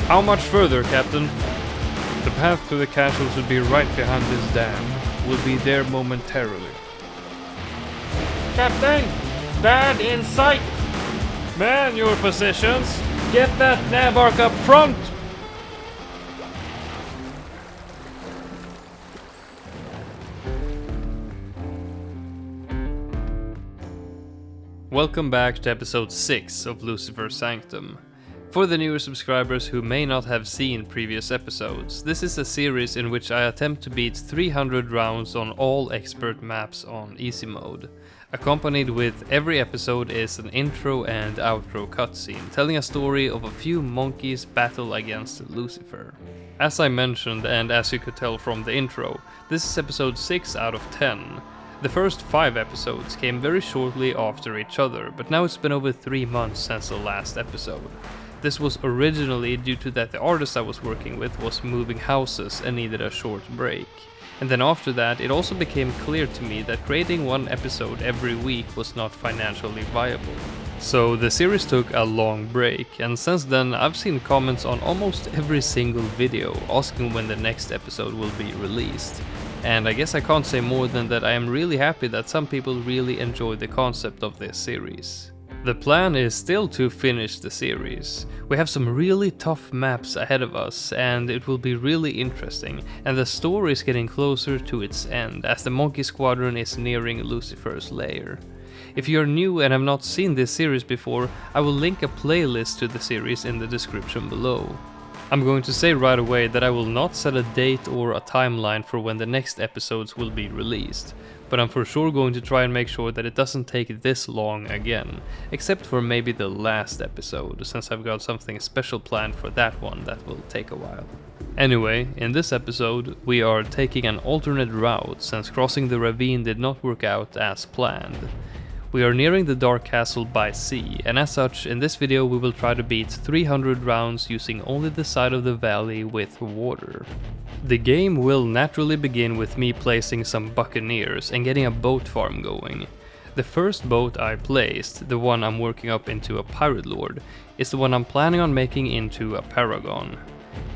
How much further, Captain? The path to the castle should be right behind this dam. We'll be there momentarily. Captain! Bad in sight! Man your positions! Get that navark up front! Welcome back to episode 6 of Lucifer Sanctum. For the newer subscribers who may not have seen previous episodes, this is a series in which I attempt to beat 300 rounds on all expert maps on easy mode. Accompanied with every episode is an intro and outro cutscene, telling a story of a few monkeys' battle against Lucifer. As I mentioned, and as you could tell from the intro, this is episode 6 out of 10. The first 5 episodes came very shortly after each other, but now it's been over 3 months since the last episode. This was originally due to that the artist I was working with was moving houses and needed a short break. And then after that, it also became clear to me that creating one episode every week was not financially viable. So the series took a long break, and since then I've seen comments on almost every single video asking when the next episode will be released. And I guess I can't say more than that I am really happy that some people really enjoy the concept of this series. The plan is still to finish the series. We have some really tough maps ahead of us, and it will be really interesting, and the story is getting closer to its end as the Monkey Squadron is nearing Lucifer's lair. If you're new and have not seen this series before, I will link a playlist to the series in the description below. I'm going to say right away that I will not set a date or a timeline for when the next episodes will be released, but I'm for sure going to try and make sure that it doesn't take this long again, except for maybe the last episode, since I've got something special planned for that one that will take a while. Anyway, in this episode, we are taking an alternate route since crossing the ravine did not work out as planned. We are nearing the Dark Castle by sea, and as such, in this video we will try to beat 300 rounds using only the side of the valley with water. The game will naturally begin with me placing some buccaneers and getting a boat farm going. The first boat I placed, the one I'm working up into a pirate lord, is the one I'm planning on making into a paragon.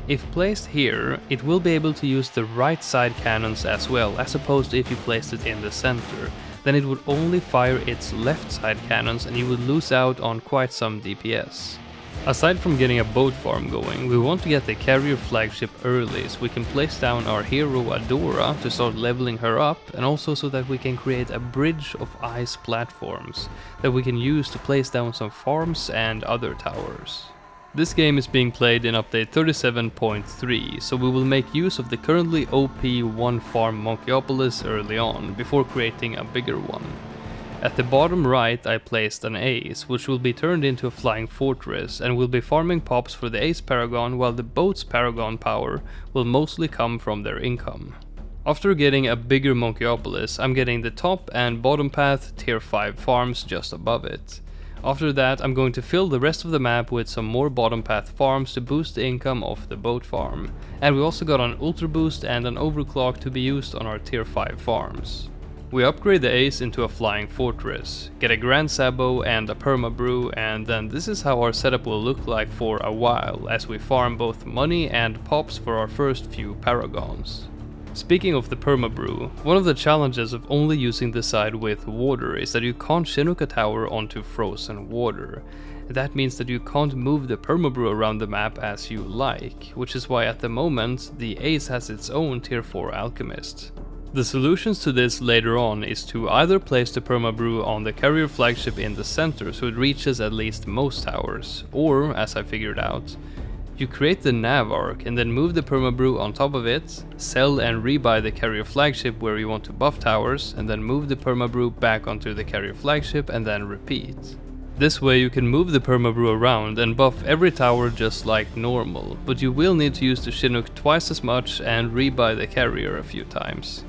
If placed here, it will be able to use the right side cannons as well, as opposed to if you placed it in the center. Then it would only fire its left side cannons and you would lose out on quite some DPS. Aside from getting a boat farm going, we want to get the carrier flagship early so we can place down our hero Adora to start leveling her up, and also so that we can create a bridge of ice platforms that we can use to place down some farms and other towers. This game is being played in update 37.3, so we will make use of the currently OP 1 farm Monkeyopolis early on, before creating a bigger one. At the bottom right I placed an ace, which will be turned into a flying fortress, and will be farming pops for the ace paragon, while the boat's paragon power will mostly come from their income. After getting a bigger Monkeyopolis, I'm getting the top and bottom path tier 5 farms just above it. After that, I'm going to fill the rest of the map with some more bottom path farms to boost the income of the boat farm. And we also got an ultra boost and an overclock to be used on our tier 5 farms. We upgrade the ace into a flying fortress, get a grand sabo and a perma brew, and then this is how our setup will look like for a while as we farm both money and pops for our first few paragons. Speaking of the permabrew, one of the challenges of only using the side with water is that you can't Chinook a tower onto frozen water. That means that you can't move the permabrew around the map as you like, which is why at the moment the ace has its own tier 4 alchemist. The solutions to this later on is to either place the permabrew on the carrier flagship in the center so it reaches at least most towers, or, as I figured out, you create the nav arc and then move the permabrew on top of it, sell and rebuy the carrier flagship where you want to buff towers, and then move the permabrew back onto the carrier flagship and then repeat. This way you can move the permabrew around and buff every tower just like normal, but you will need to use the Chinook twice as much and rebuy the carrier a few times.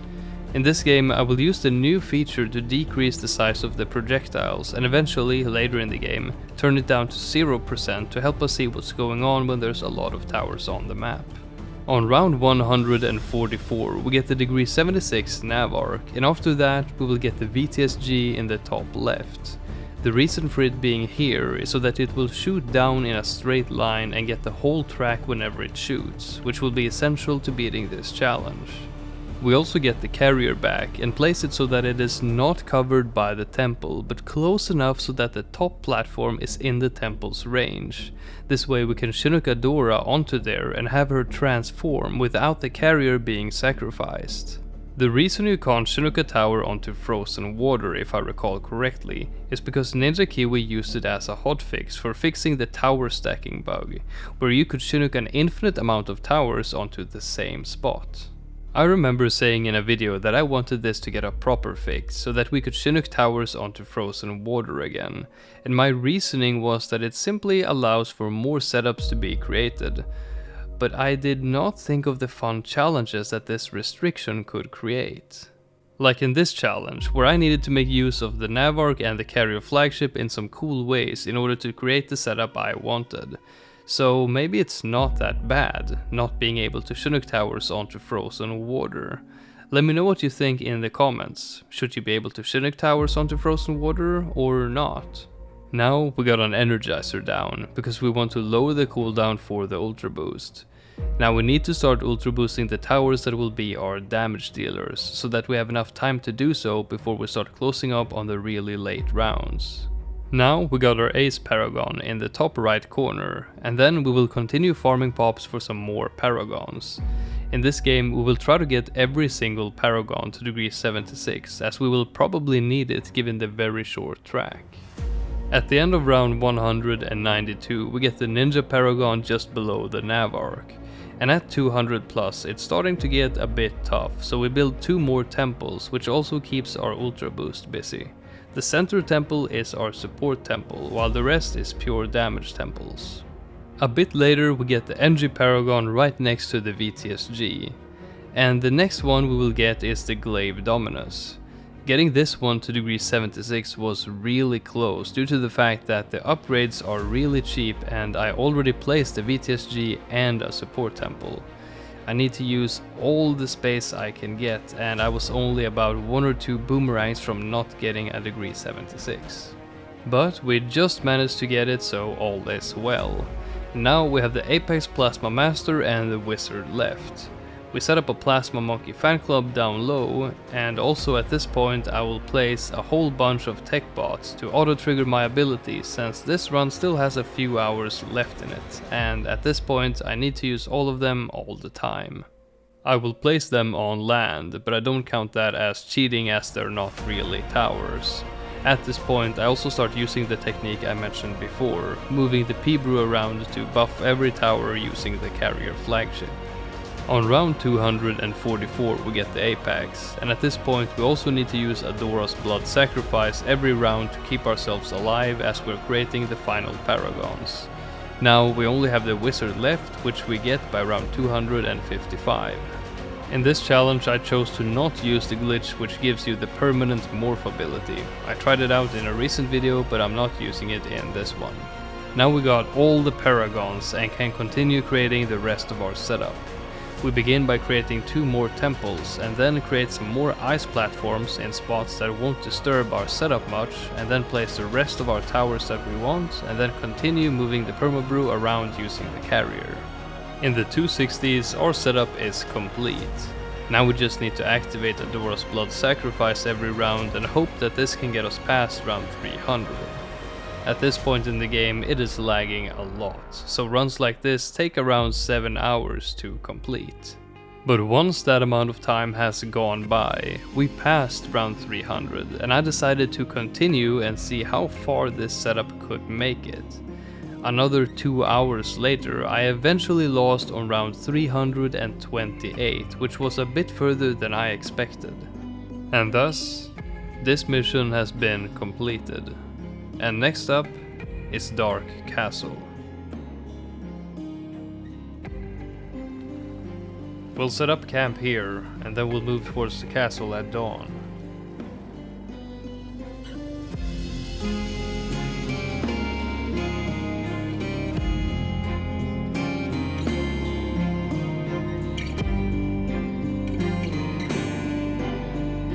In this game I will use the new feature to decrease the size of the projectiles and eventually, later in the game, turn it down to 0% to help us see what's going on when there's a lot of towers on the map. On round 144 we get the degree 76 nav arc, and after that we will get the VTSG in the top left. The reason for it being here is so that it will shoot down in a straight line and get the whole track whenever it shoots, which will be essential to beating this challenge. We also get the carrier back and place it so that it is not covered by the temple, but close enough so that the top platform is in the temple's range. This way we can Chinook Adora onto there and have her transform without the carrier being sacrificed. The reason you can't Chinook a tower onto frozen water, if I recall correctly, is because Ninja Kiwi used it as a hotfix for fixing the tower stacking bug, where you could Chinook an infinite amount of towers onto the same spot. I remember saying in a video that I wanted this to get a proper fix, so that we could Chinook towers onto frozen water again, and my reasoning was that it simply allows for more setups to be created. But I did not think of the fun challenges that this restriction could create. Like in this challenge, where I needed to make use of the Navark and the carrier flagship in some cool ways in order to create the setup I wanted. So maybe it's not that bad, not being able to Chinook towers onto frozen water. Let me know what you think in the comments. Should you be able to Chinook towers onto frozen water or not? Now we got an Energizer down, because we want to lower the cooldown for the Ultra Boost. Now we need to start Ultra Boosting the towers that will be our damage dealers, so that we have enough time to do so before we start closing up on the really late rounds. Now we got our Ace Paragon in the top right corner, and then we will continue farming pops for some more Paragons. In this game we will try to get every single Paragon to degree 76, as we will probably need it given the very short track. At the end of round 192 we get the Ninja Paragon just below the Navark, and at 200 plus it's starting to get a bit tough, so we build 2 more temples, which also keeps our Ultra Boost busy. The center temple is our support temple, while the rest is pure damage temples. A bit later we get the NG Paragon right next to the VTSG, and the next one we will get is the Glaive Dominus. Getting this one to degree 76 was really close due to the fact that the upgrades are really cheap and I already placed the VTSG and a support temple. I need to use all the space I can get, and I was only about 1 or 2 boomerangs from not getting a degree 76. But we just managed to get it, so all is well. Now we have the Apex Plasma Master and the Wizard left. We set up a Plasma Monkey fan club down low, and also at this point I will place a whole bunch of tech bots to auto trigger my abilities, since this run still has a few hours left in it, and at this point I need to use all of them all the time. I will place them on land, but I don't count that as cheating as they're not really towers. At this point I also start using the technique I mentioned before, moving the P-Brew around to buff every tower using the carrier flagship. On round 244 we get the Apex, and at this point we also need to use Adora's Blood Sacrifice every round to keep ourselves alive as we're creating the final Paragons. Now we only have the Wizard left, which we get by round 255. In this challenge I chose to not use the glitch which gives you the permanent morph ability. I tried it out in a recent video, but I'm not using it in this one. Now we got all the Paragons and can continue creating the rest of our setup. We begin by creating 2 more temples, and then create some more ice platforms in spots that won't disturb our setup much, and then place the rest of our towers that we want, and then continue moving the permabrew around using the carrier. In the 260s our setup is complete. Now we just need to activate Adora's Blood Sacrifice every round and hope that this can get us past round 300. At this point in the game it is lagging a lot, so runs like this take around 7 hours to complete. But once that amount of time has gone by, we passed round 300 and I decided to continue and see how far this setup could make it. Another 2 hours later I eventually lost on round 328, which was a bit further than I expected. And thus, this mission has been completed. And next up is Dark Castle. We'll set up camp here, and then we'll move towards the castle at dawn.